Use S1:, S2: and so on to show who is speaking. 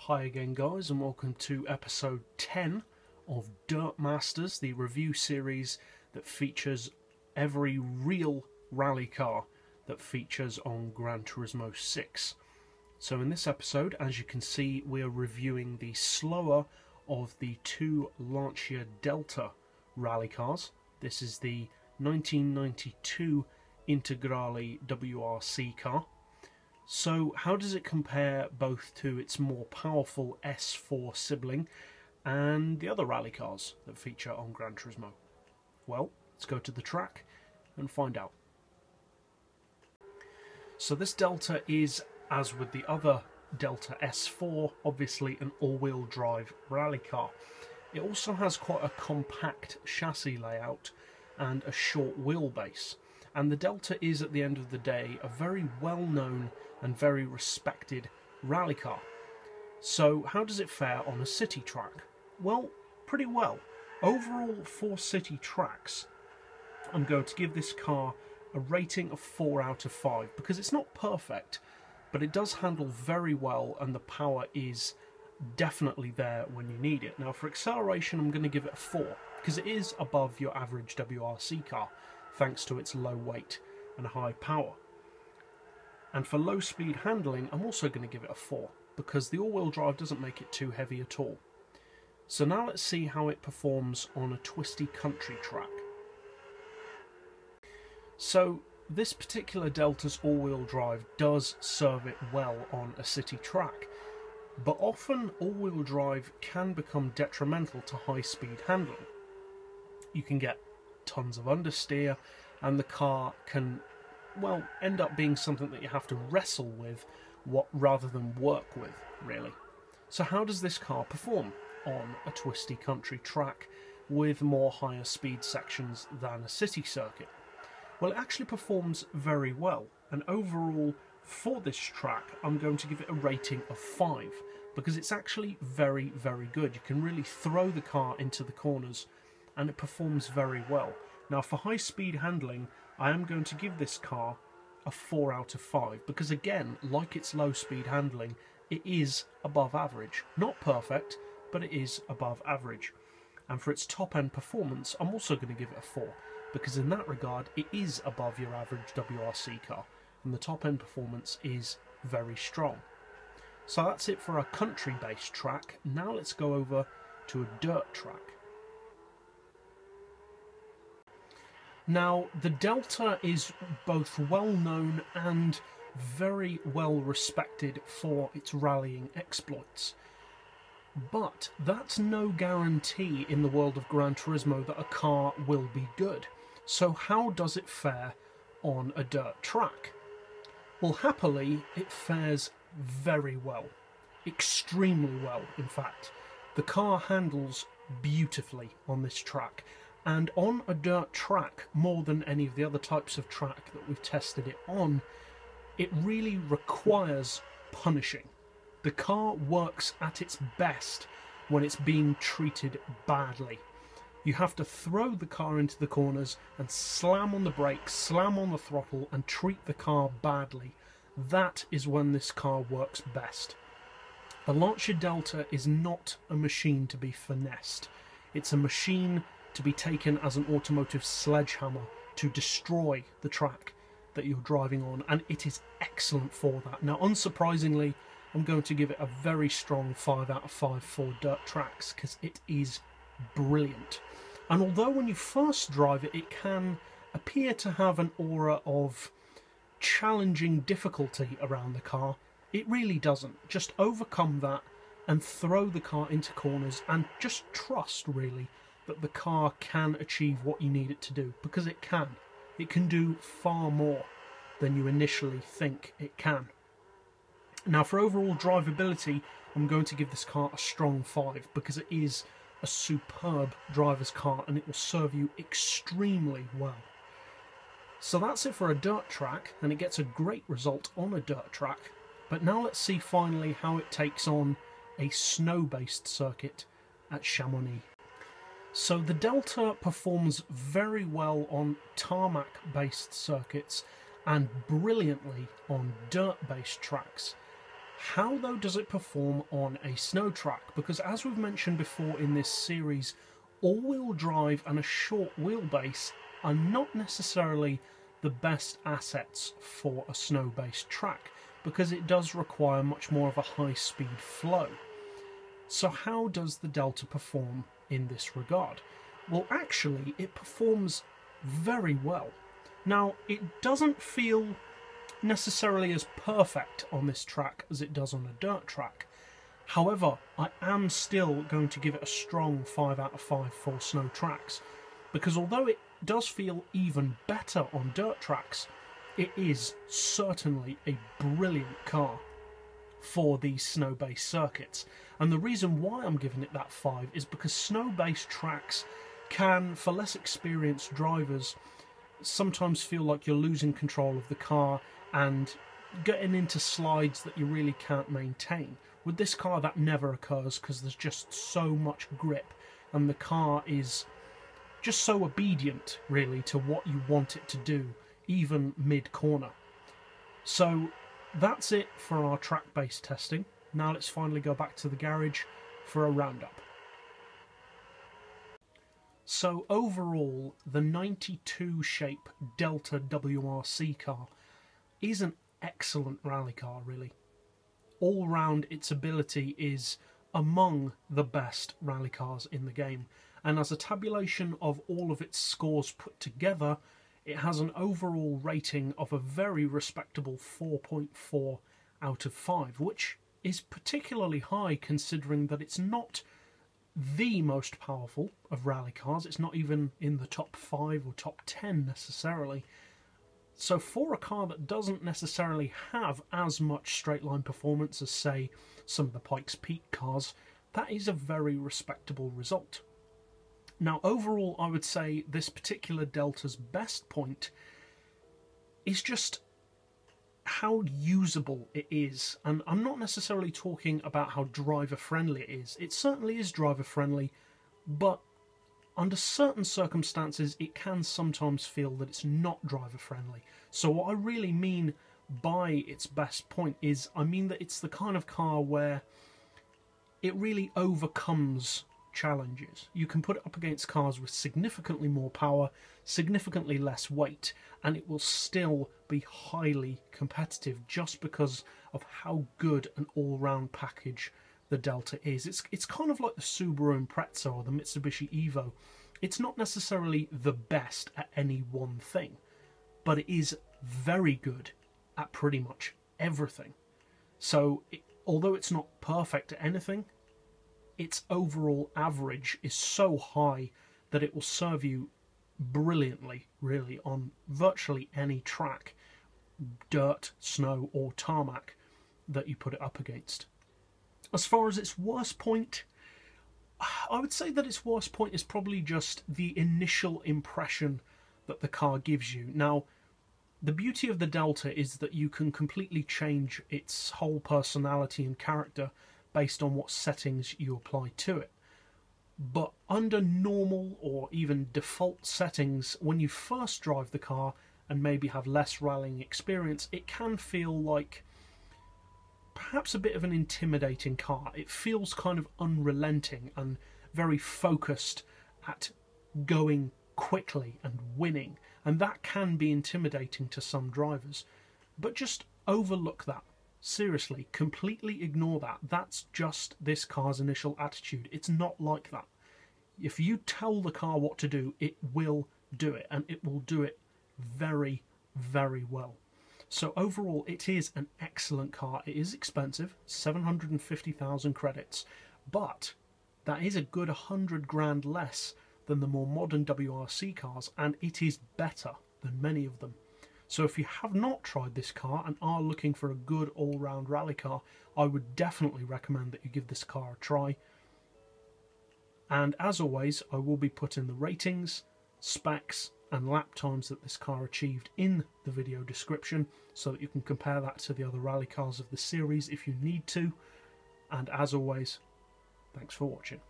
S1: Hi again guys, and welcome to episode 10 of Dirtmasters, the review series that features every real rally car that features on Gran Turismo 6. So in this episode, as you can see, we are reviewing the slower of the two Lancia Delta rally cars. This is the 1992 Integraile WRC car. So how does it compare both to its more powerful S4 sibling and the other rally cars that feature on Gran Turismo? Well, let's go to the track and find out. So this Delta is, as with the other Delta S4, obviously an all-wheel drive rally car. It also has quite a compact chassis layout and a short wheelbase. And the Delta is, at the end of the day, a very well-known and very respected rally car. So how does it fare on a city track? Well, pretty well. Overall, for city tracks, I'm going to give this car a rating of 4 out of 5 because it's not perfect, but it does handle very well and the power is definitely there when you need it. Now for acceleration, I'm going to give it a 4 because it is above your average WRC car thanks to its low weight and high power. And for low speed handling, I'm also going to give it a 4 because the all-wheel drive doesn't make it too heavy at all. So now let's see how it performs on a twisty country track. So this particular Delta's all-wheel drive does serve it well on a city track, but often all-wheel drive can become detrimental to high-speed handling. You can get tons of understeer and the car can, well, end up being something that you have to wrestle with rather than work with, really. So how does this car perform on a twisty country track with more higher speed sections than a city circuit? Well, it actually performs very well, and overall for this track I'm going to give it a rating of 5 because it's actually very, very good. You can really throw the car into the corners and it performs very well. Now for high speed handling, I am going to give this car a 4 out of 5 because, again, like its low speed handling, it is above average. Not perfect, but it is above average. And for its top end performance, I'm also going to give it a 4 because in that regard it is above your average WRC car and the top end performance is very strong. So that's it for a country based track. Now let's go over to a dirt track. Now, the Delta is both well known and very well respected for its rallying exploits. But that's no guarantee in the world of Gran Turismo that a car will be good. So how does it fare on a dirt track? Well, happily, it fares very well. Extremely well, in fact. The car handles beautifully on this track. And on a dirt track, more than any of the other types of track that we've tested it on, it really requires punishing. The car works at its best when it's being treated badly. You have to throw the car into the corners and slam on the brakes, slam on the throttle and treat the car badly. That is when this car works best. The Lancia Delta is not a machine to be finessed. It's a machine to be taken as an automotive sledgehammer to destroy the track that you're driving on, and it is excellent for that. Now, unsurprisingly, I'm going to give it a very strong 5 out of 5 for dirt tracks because it is brilliant. And although when you first drive it, it can appear to have an aura of challenging difficulty around the car, it really doesn't. Just overcome that and throw the car into corners and just trust, really, that the car can achieve what you need it to do, because it can. It can do far more than you initially think it can. Now for overall drivability, I'm going to give this car a strong 5 because it is a superb driver's car and it will serve you extremely well. So that's it for a dirt track, and it gets a great result on a dirt track. But now let's see finally how it takes on a snow-based circuit at Chamonix. So the Delta performs very well on tarmac-based circuits and brilliantly on dirt-based tracks. How though does it perform on a snow track? Because as we've mentioned before in this series, all-wheel drive and a short wheelbase are not necessarily the best assets for a snow-based track, because it does require much more of a high-speed flow. So how does the Delta perform in this regard? Well, actually, it performs very well. Now, it doesn't feel necessarily as perfect on this track as it does on a dirt track. However, I am still going to give it a strong 5 out of 5 for snow tracks, because although it does feel even better on dirt tracks, it is certainly a brilliant car for these snow-based circuits. And the reason why I'm giving it that 5 is because snow-based tracks can, for less experienced drivers, sometimes feel like you're losing control of the car and getting into slides that you really can't maintain. With this car, that never occurs because there's just so much grip, and the car is just so obedient, really, to what you want it to do, even mid-corner. So that's it for our track-based testing. Now let's finally go back to the garage for a roundup. So overall, the 92 shape Delta WRC car is an excellent rally car, really. All round, its ability is among the best rally cars in the game, and as a tabulation of all of its scores put together, it has an overall rating of a very respectable 4.4 out of 5, which is particularly high considering that it's not the most powerful of rally cars. It's not even in the top 5 or top 10 necessarily. So for a car that doesn't necessarily have as much straight line performance as, say, some of the Pikes Peak cars, that is a very respectable result. Now overall, I would say this particular Delta's best point is just how usable it is. And I'm not necessarily talking about how driver friendly it is. It certainly is driver friendly, but under certain circumstances it can sometimes feel that it's not driver friendly. So what I really mean by its best point is, I mean that it's the kind of car where it really overcomes challenges. You can put it up against cars with significantly more power, significantly less weight, and it will still be highly competitive just because of how good an all-round package the Delta is. It's kind of like the Subaru Impreza or the Mitsubishi Evo. It's not necessarily the best at any one thing, but it is very good at pretty much everything. So although it's not perfect at anything, its overall average is so high that it will serve you brilliantly, really, on virtually any track, dirt, snow or tarmac, that you put it up against. As far as its worst point, I would say that its worst point is probably just the initial impression that the car gives you. Now, the beauty of the Delta is that you can completely change its whole personality and character based on what settings you apply to it. But under normal or even default settings, when you first drive the car and maybe have less rallying experience, it can feel like perhaps a bit of an intimidating car. It feels kind of unrelenting and very focused at going quickly and winning, and that can be intimidating to some drivers. But just overlook that. Seriously, completely ignore that. That's just this car's initial attitude. It's not like that. If you tell the car what to do, it will do it, and it will do it very, very well. So overall, it is an excellent car. It is expensive, 750,000 credits, but that is a good 100 grand less than the more modern WRC cars, and it is better than many of them. So if you have not tried this car and are looking for a good all-round rally car, I would definitely recommend that you give this car a try. And as always, I will be putting the ratings, specs and lap times that this car achieved in the video description, so that you can compare that to the other rally cars of the series if you need to. And as always, thanks for watching.